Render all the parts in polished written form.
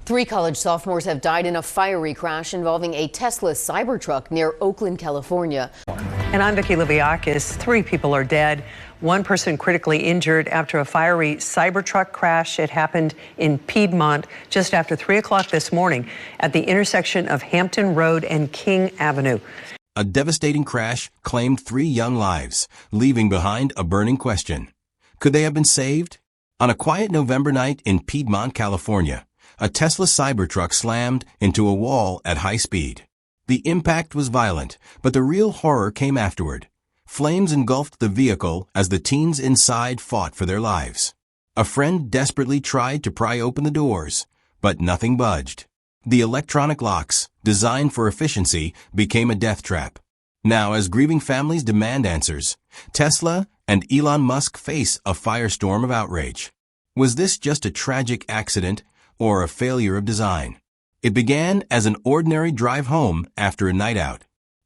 Three college sophomores have died in a fiery crash involving a Tesla Cybertruck near Oakland, California. And I'm Vicki Liviakis. 3 people are dead. 1 person critically injured after a fiery Cybertruck crash. It happened in Piedmont just after 3 o'clock this morning at the intersection of Hampton Road and King Avenue. A devastating crash claimed 3 young lives, leaving behind a burning question. Could they have been saved? On a quiet November night in Piedmont, California, a Tesla Cybertruck slammed into a wall at high speed. The impact was violent, but the real horror came afterward. Flames engulfed the vehicle as the teens inside fought for their lives. A friend desperately tried to pry open the doors, but nothing budged. The electronic locks, designed for efficiency, became a death trap. Now, as grieving families demand answers, Tesla and Elon Musk face a firestorm of outrage. Was this just a tragic accident or a failure of design? It began as an ordinary drive home after a night out.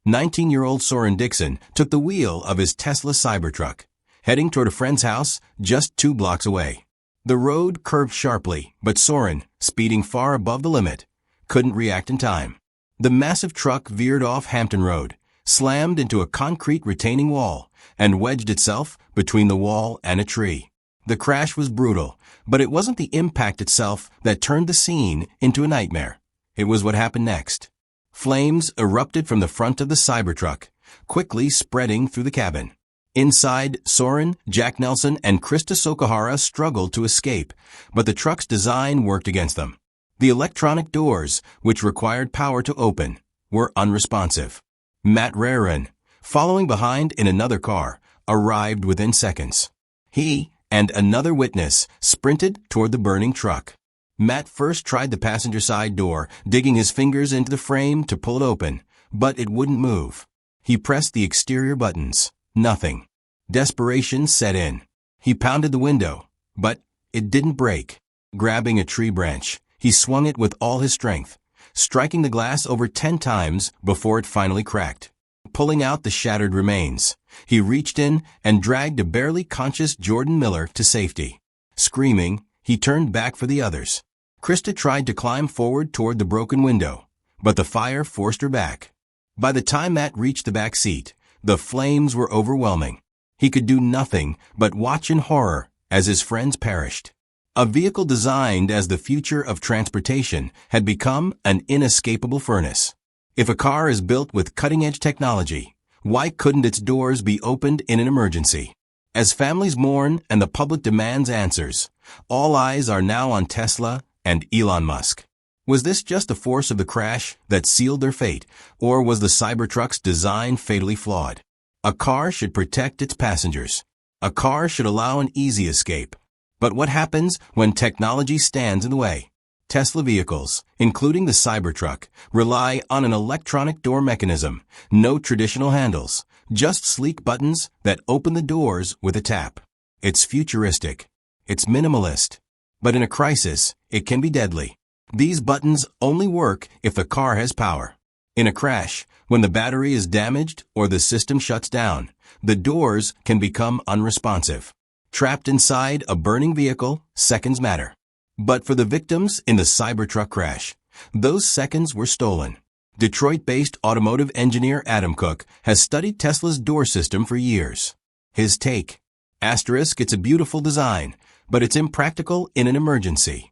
19-year-old Soren Dixon took the wheel of his Tesla Cybertruck, heading toward a friend's house just 2 blocks away. The road curved sharply, but Soren, speeding far above the limit, couldn't react in time. The massive truck veered off Hampton Road, slammed into a concrete retaining wall, and wedged itself between the wall and a tree. The crash was brutal, but it wasn't the impact itself that turned the scene into a nightmare. It was what happened next. Flames erupted from the front of the Cybertruck, quickly spreading through the cabin. Inside, Soren, Jack Nelson, and Krista Sokuhara struggled to escape, but the truck's design worked against them. The electronic doors, which required power to open, were unresponsive. Matt Rarin, following behind in another car, arrived within seconds. He and another witness sprinted toward the burning truck. Matt first tried the passenger side door, digging his fingers into the frame to pull it open, but it wouldn't move. He pressed the exterior buttons. Nothing. Desperation set in. He pounded the window, but it didn't break. Grabbing a tree branch, he swung it with all his strength, striking the glass over 10 times before it finally cracked. Pulling out the shattered remains, he reached in and dragged a barely conscious Jordan Miller to safety. Screaming, he turned back for the others. Krista tried to climb forward toward the broken window, but the fire forced her back. By the time Matt reached the back seat, the flames were overwhelming. He could do nothing but watch in horror as his friends perished. A vehicle designed as the future of transportation had become an inescapable furnace. If a car is built with cutting-edge technology, why couldn't its doors be opened in an emergency? As families mourn and the public demands answers, all eyes are now on Tesla and Elon Musk. Was this just the force of the crash that sealed their fate, or was the Cybertruck's design fatally flawed? A car should protect its passengers. A car should allow an easy escape. But what happens when technology stands in the way? Tesla vehicles, including the Cybertruck, rely on an electronic door mechanism, no traditional handles, just sleek buttons that open the doors with a tap. It's futuristic. It's minimalist. But in a crisis, it can be deadly. These buttons only work if the car has power. In a crash, when the battery is damaged or the system shuts down, the doors can become unresponsive. Trapped inside a burning vehicle, seconds matter. But for the victims in the Cybertruck crash, those seconds were stolen. Detroit-based automotive engineer Adam Cook has studied Tesla's door system for years. His take: asterisk, it's a beautiful design, but it's impractical in an emergency.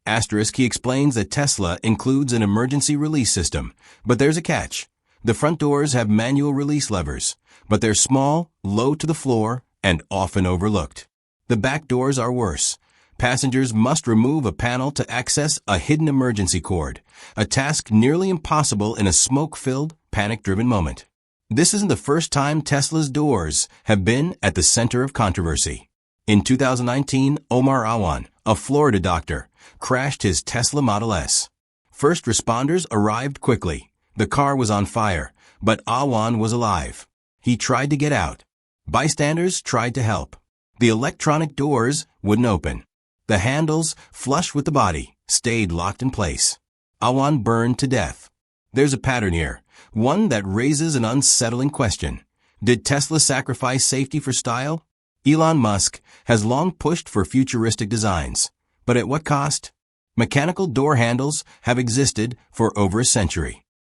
Asterisk, he explains that Tesla includes an emergency release system, but there's a catch. The front doors have manual release levers, but they're small, low to the floor, and often overlooked. The back doors are worse. Passengers must remove a panel to access a hidden emergency cord, a task nearly impossible in a smoke-filled, panic-driven moment. This isn't the first time Tesla's doors have been at the center of controversy. In 2019, Omar Awan, a Florida doctor, crashed his Tesla Model S. First responders arrived quickly. The car was on fire, but Awan was alive. He tried to get out. Bystanders tried to help. The electronic doors wouldn't open. The handles, flush with the body, stayed locked in place. Awan burned to death. There's a pattern here, one that raises an unsettling question. Did Tesla sacrifice safety for style? Elon Musk has long pushed for futuristic designs, but at what cost? Mechanical door handles have existed for over a century.